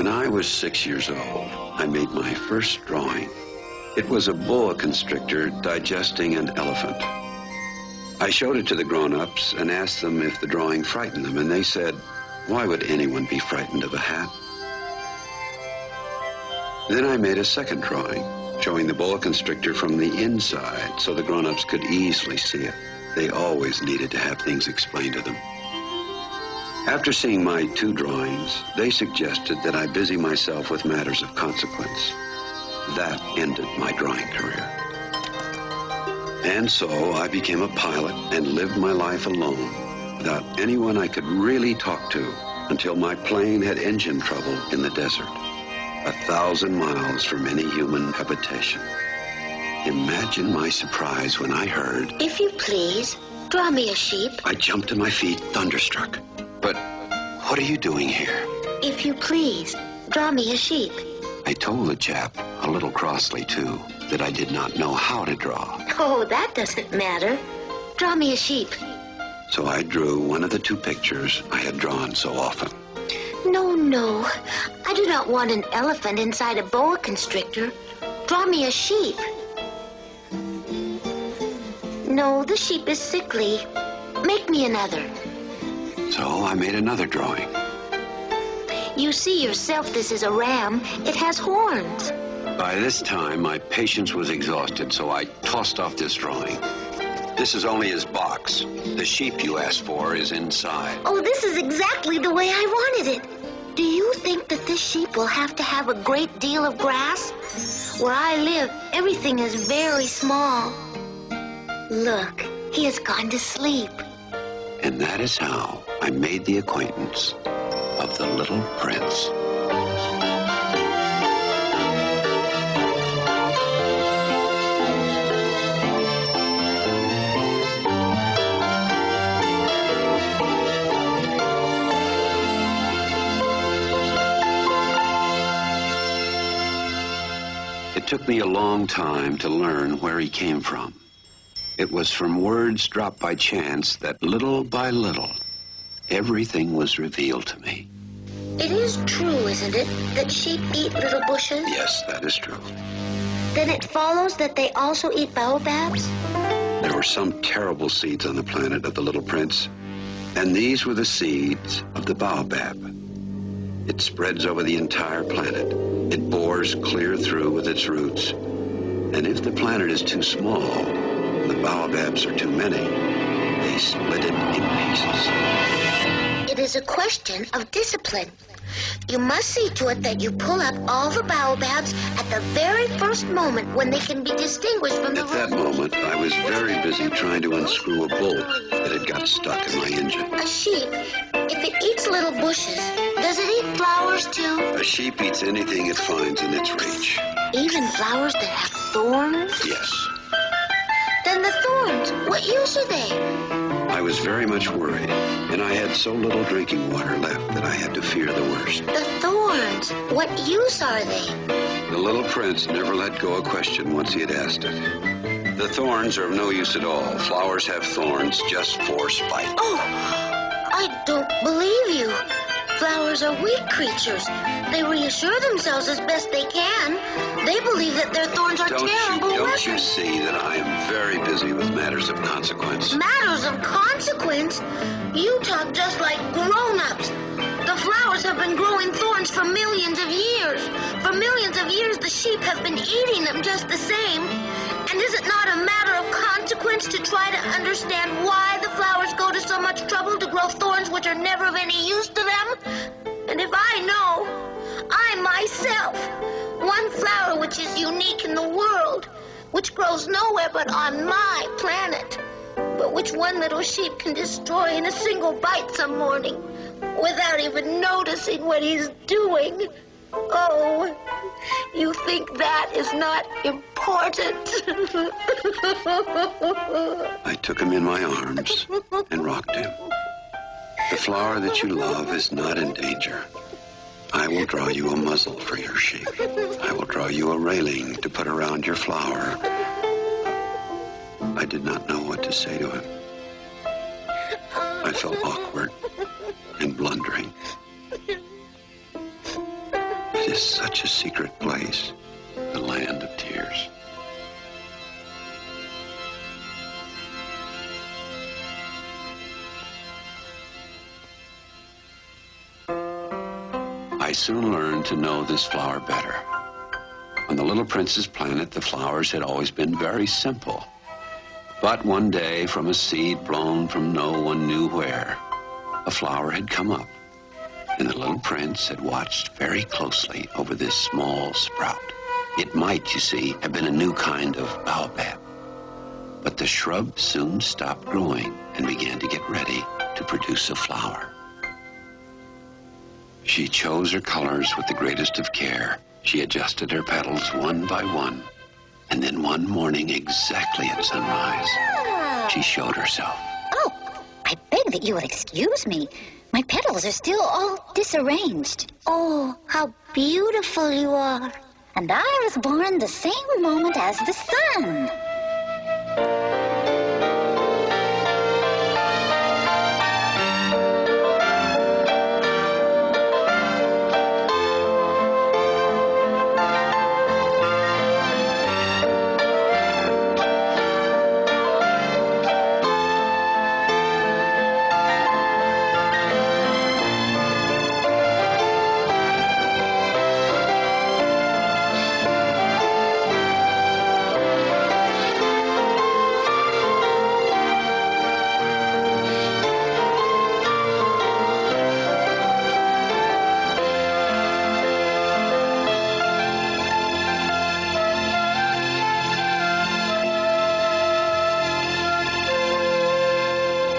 When I was 6 years old, I made my first drawing. It was a boa constrictor digesting an elephant. I showed it to the grown-ups and asked them if the drawing frightened them, and they said, "Why would anyone be frightened of a hat?" Then I made a second drawing, showing the boa constrictor from the inside so the grown-ups could easily see it. They always needed to have things explained to them. After seeing my 2 drawings, they suggested that I busy myself with matters of consequence. That ended my drawing career. And so I became a pilot and lived my life alone, without anyone I could really talk to, until my plane had engine trouble in the desert, 1,000 miles from any human habitation. Imagine my surprise when I heard, "If you please, draw me a sheep." I jumped to my feet, thunderstruck. "But what are you doing here?" "If you please, draw me a sheep." I told the chap, a little crossly too, that I did not know how to draw. "Oh, that doesn't matter. Draw me a sheep." So I drew one of the 2 pictures I had drawn so often. "No, no. I do not want an elephant inside a boa constrictor. Draw me a sheep." "No, the sheep is sickly. Make me another." So I made another drawing. "You see yourself this is a ram. It has horns." By this time, my patience was exhausted, so I tossed off this drawing. "This is only his box. The sheep you asked for is inside." "Oh, this is exactly the way I wanted it. Do you think that this sheep will have to have a great deal of grass? Where I live, everything is very small. Look, he has gone to sleep." And that is how I made the acquaintance of the little prince. It took me a long time to learn where he came from. It was from words dropped by chance that little by little, everything was revealed to me. It is true, isn't it, that sheep eat little bushes? Yes, that is true. Then it follows that they also eat baobabs? There were some terrible seeds on the planet of the little prince, and these were the seeds of the baobab. It spreads over the entire planet. It bores clear through with its roots. And if the planet is too small, the baobabs are too many, they split it in pieces. It is a question of discipline. You must see to it that you pull up all the baobabs at the very first moment when they can be distinguished from the rest. At that moment, I was very busy trying to unscrew a bolt that had got stuck in my engine. A sheep, if it eats little bushes, does it eat flowers too? A sheep eats anything it finds in its reach. Even flowers that have thorns? Yes. Then the thorns, what use are they? I was very much worried, and I had so little drinking water left that I had to fear the worst. The thorns, what use are they? The little prince never let go a question once he had asked it. The thorns are of no use at all. Flowers have thorns just for spite. Oh, I don't believe you. Flowers are weak creatures. They reassure themselves as best they can. They believe that their thorns are terrible weapons. Don't you see that I am very busy with matters of consequence? Matters of consequence? You talk just like grown-ups. The flowers have been growing thorns for millions of years. For millions of years, the sheep have been eating them just the same. And is it not a matter of consequence to try to understand why the flowers go to so much trouble to grow thorns which are never of any use to them? And if I know, I myself, one flower which is unique in the world, which grows nowhere but on my planet, but which one little sheep can destroy in a single bite some morning without even noticing what he's doing. Oh, you think that is not important? I took him in my arms and rocked him. The flower that you love is not in danger. I will draw you a muzzle for your sheep. I will draw you a railing to put around your flower. I did not know what to say to him. I felt awkward and blundering. such a secret place, the land of tears. I soon learned to know this flower better. On the little prince's planet, the flowers had always been very simple. But one day, from a seed blown from no one knew where, a flower had come up, and the little prince had watched very closely over this small sprout. It might, you see, have been a new kind of baobab. But the shrub soon stopped growing and began to get ready to produce a flower. She chose her colors with the greatest of care. She adjusted her petals one by one. And then one morning, exactly at sunrise, she showed herself. Oh, I beg that you will excuse me. My petals are still all disarranged. Oh, how beautiful you are. And I was born the same moment as the sun.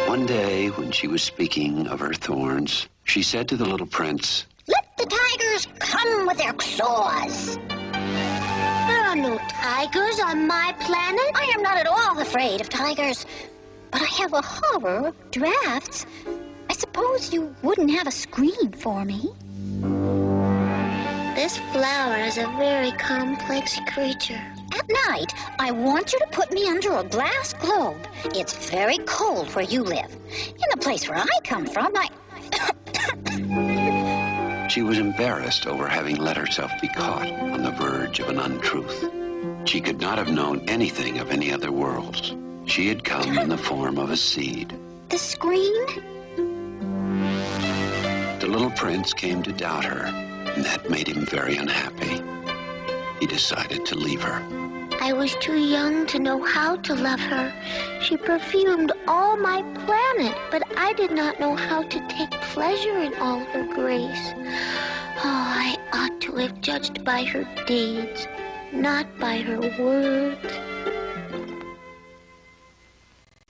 One day, when she was speaking of her thorns, she said to the little prince, Let the tigers come with their claws. There are no tigers on my planet. I am not at all afraid of tigers, but I have a horror of drafts. I suppose you wouldn't have a screen for me. This flower is a very complex creature. At night, I want you to put me under a glass globe. It's very cold where you live. In the place where I come from, She was embarrassed over having let herself be caught on the verge of an untruth. She could not have known anything of any other worlds. She had come in the form of a seed. The screen? The little prince came to doubt her, and that made him very unhappy. He decided to leave her. I was too young to know how to love her. She perfumed all my planet, but I did not know how to take pleasure in all her grace. Oh, I ought to have judged by her deeds, not by her words.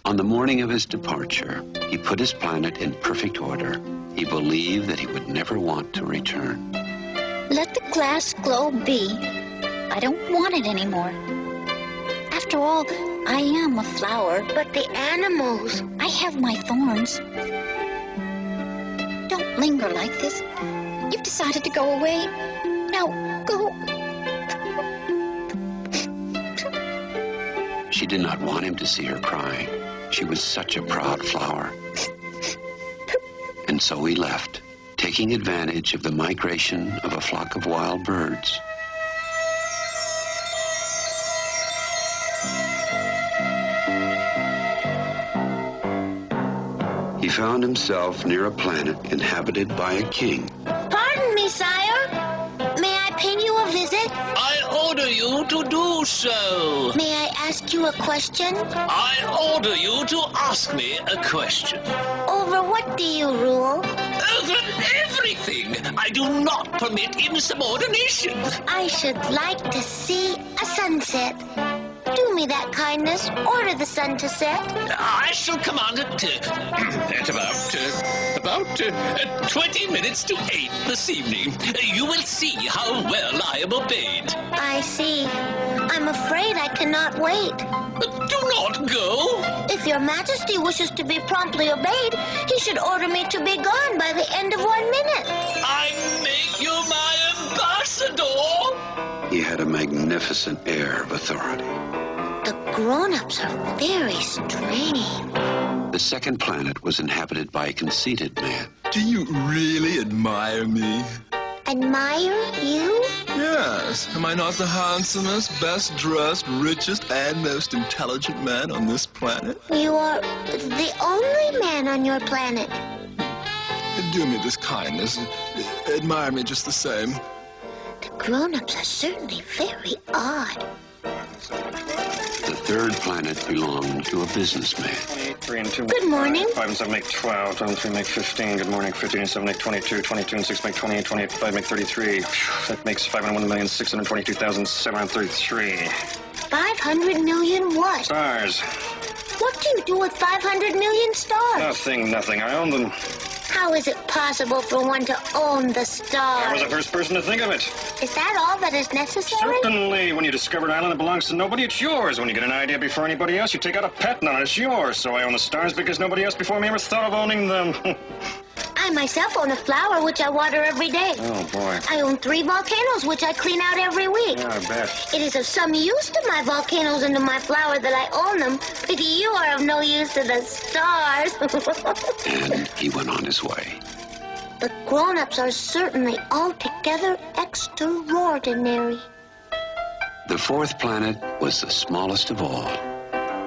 On the morning of his departure, he put his planet in perfect order. He believed that he would never want to return. Let the glass globe be. I don't want it anymore. After all, I am a flower. But the animals... I have my thorns. Don't linger like this. You've decided to go away. Now, go. She did not want him to see her crying. She was such a proud flower. And so he left, taking advantage of the migration of a flock of wild birds. He found himself near a planet inhabited by a king. Pardon me, sire. May I pay you a visit? I order you to do so. May I ask you a question? I order you to ask me a question. Over what do you rule? Over everything. I do not permit insubordination. I should like to see a sunset. Do me that kindness. Order the sun to set. I shall command it at 20 minutes to 8 this evening. You will see how well I am obeyed. I see. I'm afraid I cannot wait. Do not go. If your majesty wishes to be promptly obeyed, he should order me to be gone by the end of 1 minute. I make you my ambassador. He had a magnificent air of authority. The grown-ups are very strange. The second planet was inhabited by a conceited man. Do you really admire me? I Admire you? Yes. Am I not the handsomest, best dressed, richest, and most intelligent man on this planet? You are the only man on your planet. Do me this kindness. Admire me just the same. The grown-ups are certainly very odd. The third planet belonged to a businessman. 3 and 2. Good morning. 5 and 7 make 12. 12 and 3 make 15. Good morning. 15 and 7 make 22. 22 and 6 make 28. 28 and 5 make 33. That makes 501,622,733. 500 million what? Stars. What do you do with 500 million stars? Nothing. I own them. How is it possible for one to own the I stars? was the first person to think of it. Is that all that is necessary? Certainly. When you discover an island that belongs to nobody, it's yours. When you get an idea before anybody else, you take out a patent on it. It's yours. So I own the stars because nobody else before me ever thought of owning them. I myself own a flower which I water every day. Oh, boy. I own 3 volcanoes which I clean out every week. Yeah, I bet. It is of some use to my volcanoes and to my flower that I own them, but you are of no use to the stars. And he went on his way. The grown-ups are certainly altogether extraordinary. The fourth planet was the smallest of all.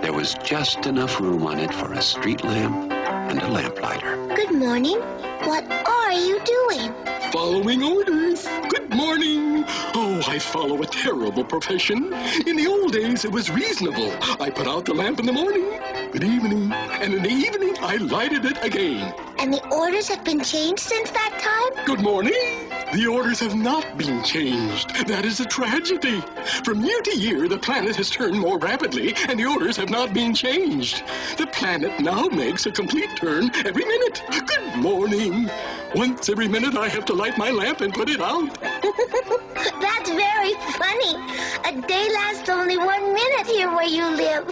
There was just enough room on it for a street lamp and a lamplighter. Good morning. What are you doing? Following orders. Good morning. Oh, I follow a terrible profession. In the old days, it was reasonable. I put out the lamp in the morning. Good evening. And in the evening, I lighted it again. And the orders have been changed since that time? Good morning. The orders have not been changed. That is a tragedy. From year to year, the planet has turned more rapidly, and the orders have not been changed. The planet now makes a complete turn every minute. Good morning. Once every minute, I have to light my lamp and put it out. That's very funny. A day lasts only 1 minute here where you live.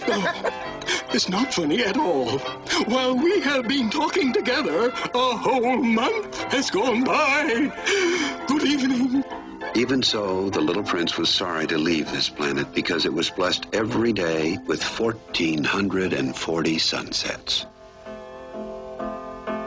It's not funny at all. While we have been talking together, a whole month has gone by. Good evening. Even so, the little prince was sorry to leave this planet because it was blessed every day with 1,440 sunsets.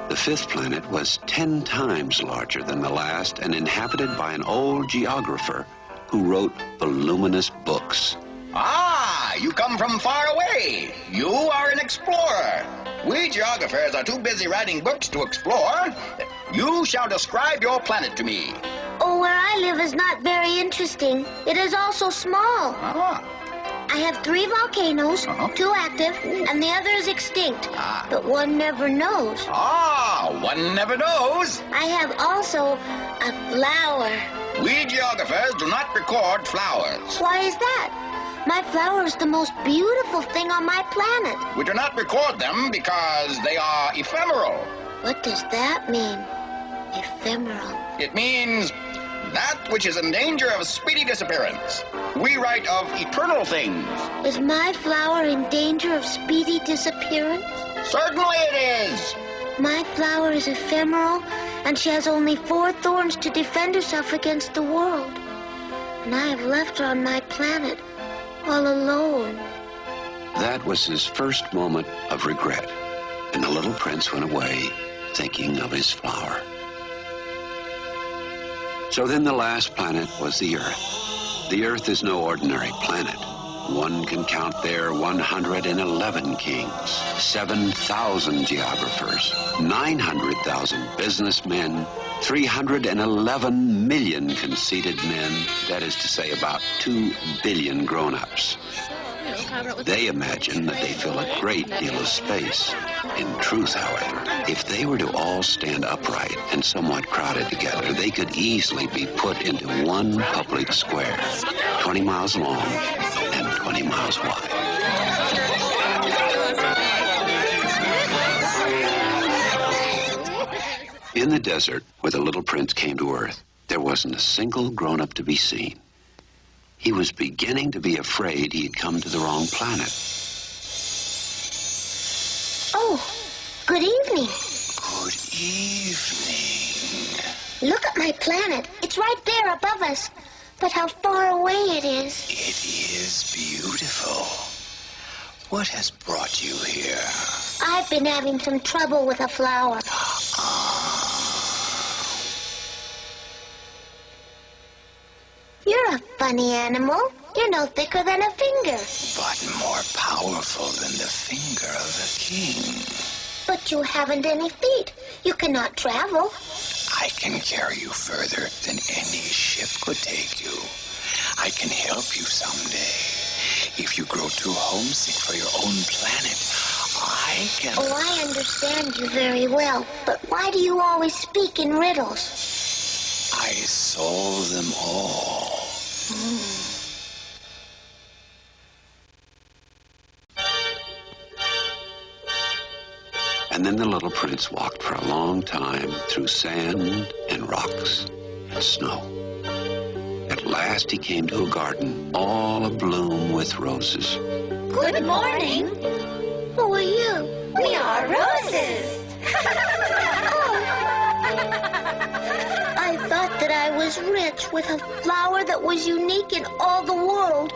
The fifth planet was 10 times larger than the last and inhabited by an old geographer who wrote voluminous books. Ah, you come from far away. You are an explorer. We geographers are too busy writing books to explore. You shall describe your planet to me. Oh, where I live is not very interesting. It is also small. Ah. I have 3 volcanoes, 2 active, and the other is extinct. But one never knows. Ah, one never knows. I have also a flower. We geographers do not record flowers. Why is that? My flower is the most beautiful thing on my planet. We do not record them because they are ephemeral. What does that mean? Ephemeral. It means that which is in danger of speedy disappearance. We write of eternal things. Is my flower in danger of speedy disappearance? Certainly it is. My flower is ephemeral, and she has only 4 thorns to defend herself against the world. And I have left her on my planet, all alone. That was his first moment of regret, and the little prince went away thinking of his flower. So then the last planet was the Earth. The Earth is no ordinary planet. One can count there 111 kings, 7,000 geographers, 900,000 businessmen, 311 million conceited men, that is to say about 2 billion grown-ups. They imagine that they fill a great deal of space. In truth, however, if they were to all stand upright and somewhat crowded together, they could easily be put into one public square, 20 miles long and 20 miles wide. In the desert, where the little prince came to Earth, there wasn't a single grown-up to be seen. He was beginning to be afraid he had come to the wrong planet. Oh, good evening. Good evening. Look at my planet. It's right there above us. But how far away it is. It is beautiful. What has brought you here? I've been having some trouble with a flower. You're a funny animal. You're no thicker than a finger. But more powerful than the finger of a king. But you haven't any feet. You cannot travel. I can carry you further than any ship could take you. I can help you someday. If you grow too homesick for your own planet, I can... Oh, I understand you very well. But why do you always speak in riddles? I solve them all. And then the little prince walked for a long time through sand and rocks and snow. At last he came to a garden all abloom with roses. Good morning. Who are you? We are roses. I thought that I was rich with a flower that was unique in all the world.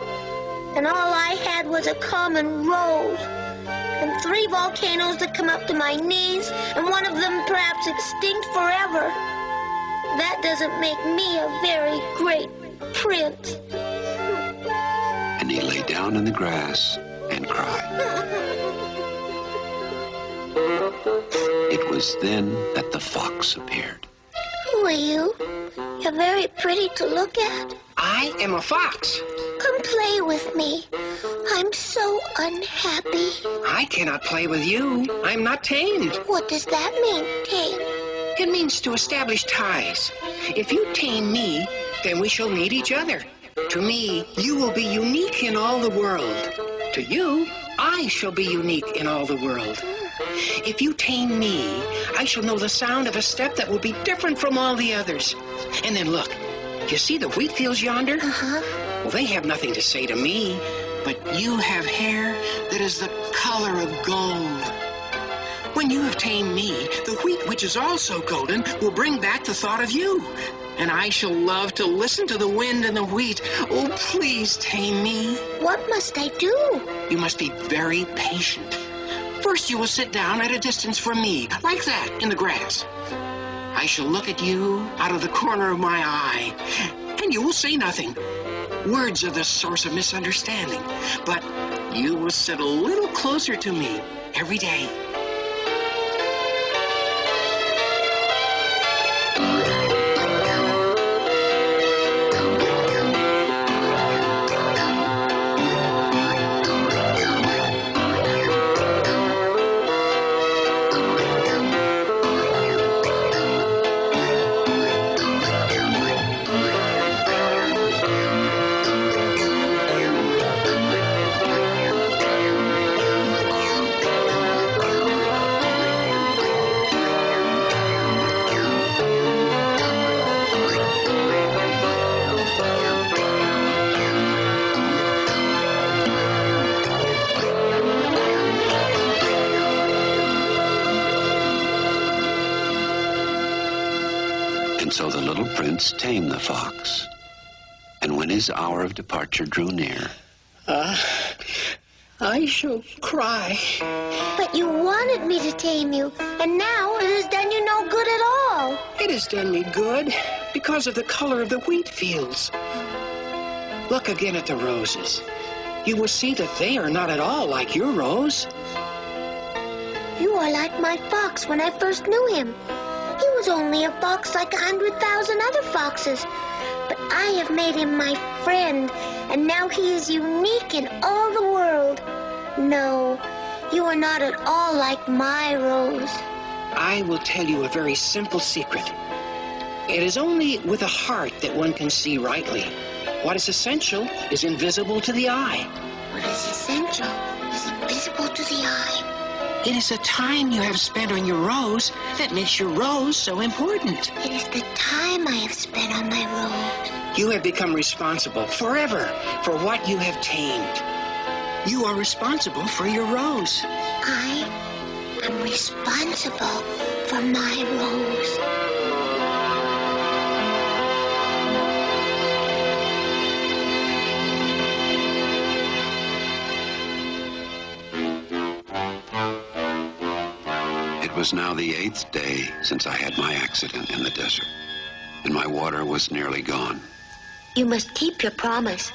And all I had was a common rose. And 3 volcanoes that come up to my knees, and one of them perhaps extinct forever. That doesn't make me a very great prince. And he lay down in the grass and cried. It was then that the fox appeared. Who are you? You're very pretty to look at. I am a fox. Come play with me. I'm so unhappy. I cannot play with you. I'm not tamed. What does that mean, tame? It means to establish ties. If you tame me, then we shall need each other. To me, you will be unique in all the world. To you, I shall be unique in all the world. If you tame me, I shall know the sound of a step that will be different from all the others. And then look, you see the wheat fields yonder? Well, they have nothing to say to me, but you have hair that is the color of gold. When you have tamed me, the wheat, which is also golden, will bring back the thought of you. And I shall love to listen to the wind and the wheat. Oh, please tame me. What must I do? You must be very patient. First, you will sit down at a distance from me, like that, in the grass. I shall look at you out of the corner of my eye, and you will say nothing. Words are the source of misunderstanding, but you will sit a little closer to me every day. So the little prince tamed the fox. And when his hour of departure drew near... I shall cry. But you wanted me to tame you, and now it has done you no good at all. It has done me good because of the color of the wheat fields. Look again at the roses. You will see that they are not at all like your rose. You are like my fox when I first knew him. He was only a fox like 100,000 other foxes. But I have made him my friend, and now he is unique in all the world. No, you are not at all like my rose. I will tell you a very simple secret. It is only with a heart that one can see rightly. What is essential is invisible to the eye. What is essential is invisible to the eye. It is the time you have spent on your rose that makes your rose so important. It is the time I have spent on my rose. You have become responsible forever for what you have tamed. You are responsible for your rose. I am responsible for my rose. It was now the 8th day since I had my accident in the desert, and my water was nearly gone. You must keep your promise.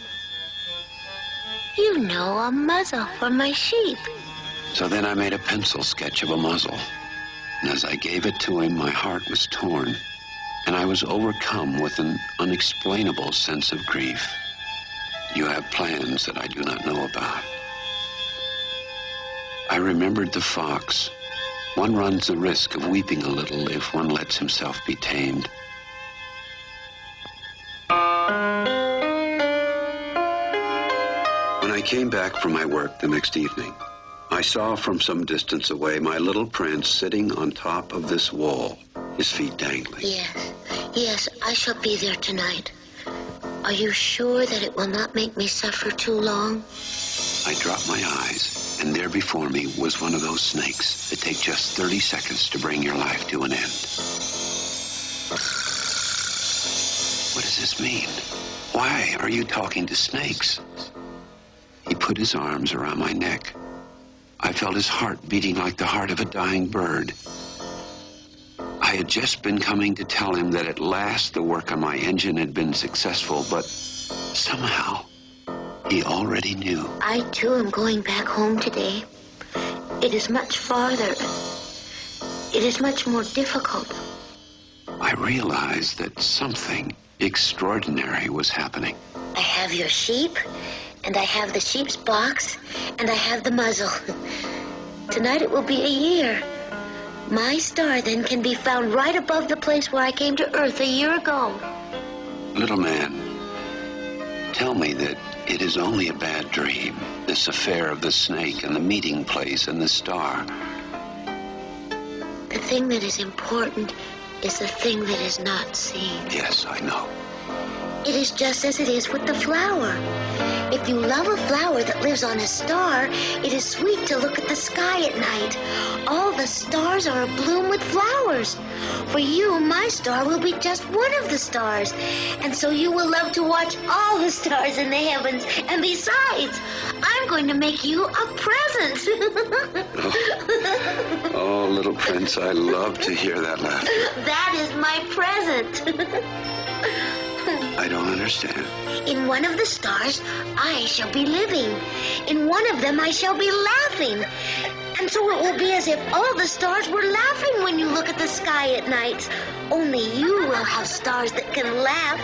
You know, a muzzle for my sheep. So then I made a pencil sketch of a muzzle. And as I gave it to him, my heart was torn, and I was overcome with an unexplainable sense of grief. You have plans that I do not know about. I remembered the fox. One runs the risk of weeping a little if one lets himself be tamed. When I came back from my work the next evening, I saw from some distance away my little prince sitting on top of this wall, his feet dangling. Yes, I shall be there tonight. Are you sure that it will not make me suffer too long? I dropped my eyes, and there before me was one of those snakes that take just 30 seconds to bring your life to an end. What does this mean? Why are you talking to snakes? He put his arms around my neck. I felt his heart beating like the heart of a dying bird. I had just been coming to tell him that at last the work on my engine had been successful, but somehow he already knew. I, too, am going back home today. It is much farther. It is much more difficult. I realized that something extraordinary was happening. I have your sheep, and I have the sheep's box, and I have the muzzle. Tonight it will be a year. My star then can be found right above the place where I came to Earth a year ago. Little man, tell me that it is only a bad dream, this affair of the snake and the meeting place and the star. The thing that is important is the thing that is not seen. Yes, I know. It is just as it is with the flower. If you love a flower that lives on a star, it is sweet to look at the sky at night. All the stars are abloom with flowers. For you, my star will be just one of the stars. And so you will love to watch all the stars in the heavens. And besides, I'm going to make you a present. Oh, little prince, I love to hear that laughter. That is my present. I don't understand. In one of the stars, I shall be living. In one of them, I shall be laughing. And so it will be as if all the stars were laughing when you look at the sky at night. Only you will have stars that can laugh.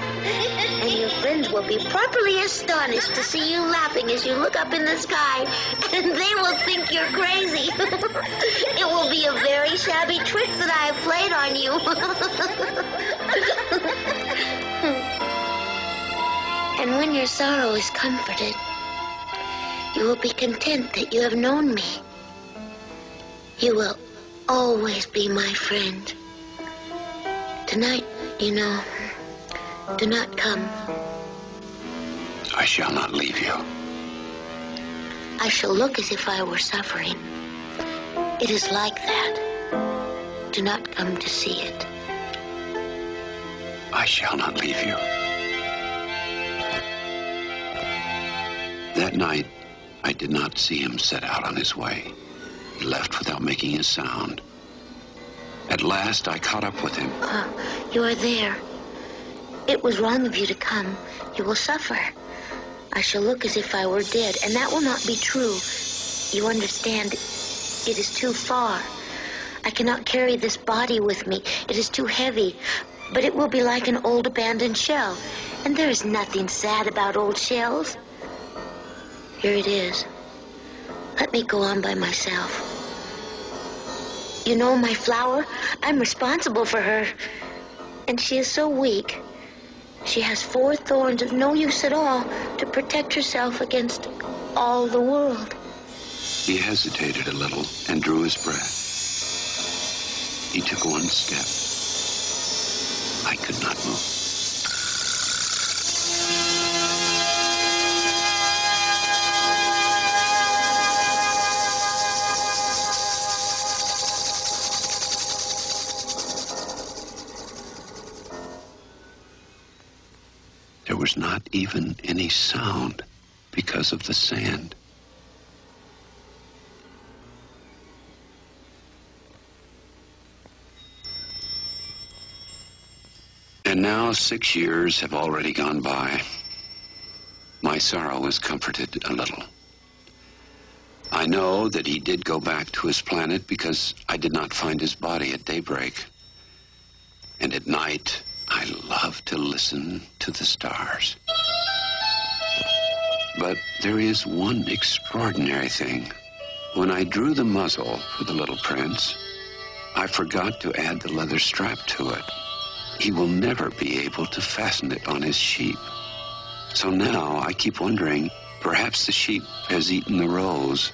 And your friends will be properly astonished to see you laughing as you look up in the sky. And they will think you're crazy. It will be a very shabby trick that I have played on you. And when your sorrow is comforted, you will be content that you have known me. You will always be my friend. Tonight, you know, do not come. I shall not leave you. I shall look as if I were suffering. It is like that. Do not come to see it. I shall not leave you. That night, I did not see him set out on his way. He left without making a sound. At last, I caught up with him. You are there. It was wrong of you to come. You will suffer. I shall look as if I were dead, and that will not be true. You understand, it is too far. I cannot carry this body with me. It is too heavy. But it will be like an old abandoned shell. And there is nothing sad about old shells. Here it is. Let me go on by myself. You know my flower? I'm responsible for her. And she is so weak. She has 4 thorns of no use at all to protect herself against all the world. He hesitated a little and drew his breath. He took one step. I could not move. There was not even any sound because of the sand. And now 6 years have already gone by. My sorrow is comforted a little. I know that he did go back to his planet because I did not find his body at daybreak. And at night, I love to listen to the stars. But there is one extraordinary thing. When I drew the muzzle for the little prince, I forgot to add the leather strap to it. He will never be able to fasten it on his sheep. So now I keep wondering, perhaps the sheep has eaten the rose.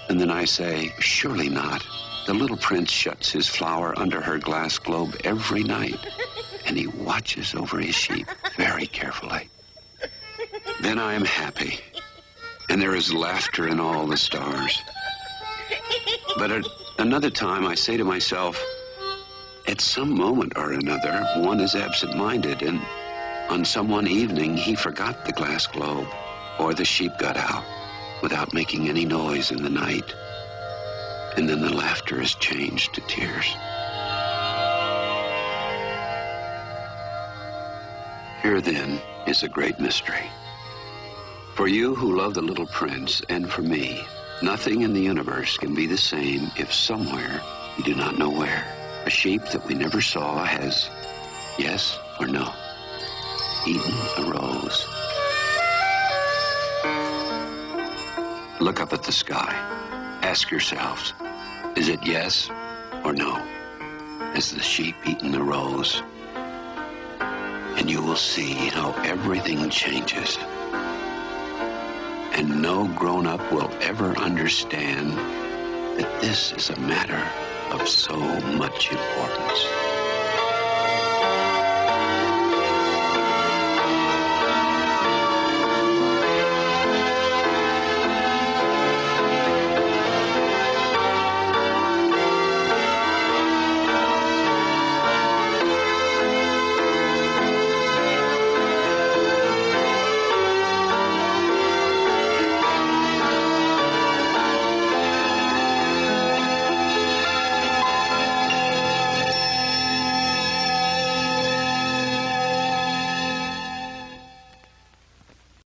And then I say, surely not. The little prince shuts his flower under her glass globe every night, and he watches over his sheep very carefully. Then I am happy, and there is laughter in all the stars. But at another time, I say to myself, at some moment or another, one is absent-minded, and on some one evening, he forgot the glass globe, or the sheep got out without making any noise in the night. And then the laughter is changed to tears. Here, then, is a great mystery. For you who love the little prince, and for me, nothing in the universe can be the same if somewhere, we do not know where, a sheep that we never saw has, yes or no, eaten a rose. Look up at the sky. Ask yourselves, is it yes or no? Has the sheep eaten the rose? And you will see how everything changes. And no grown-up will ever understand that this is a matter of so much importance.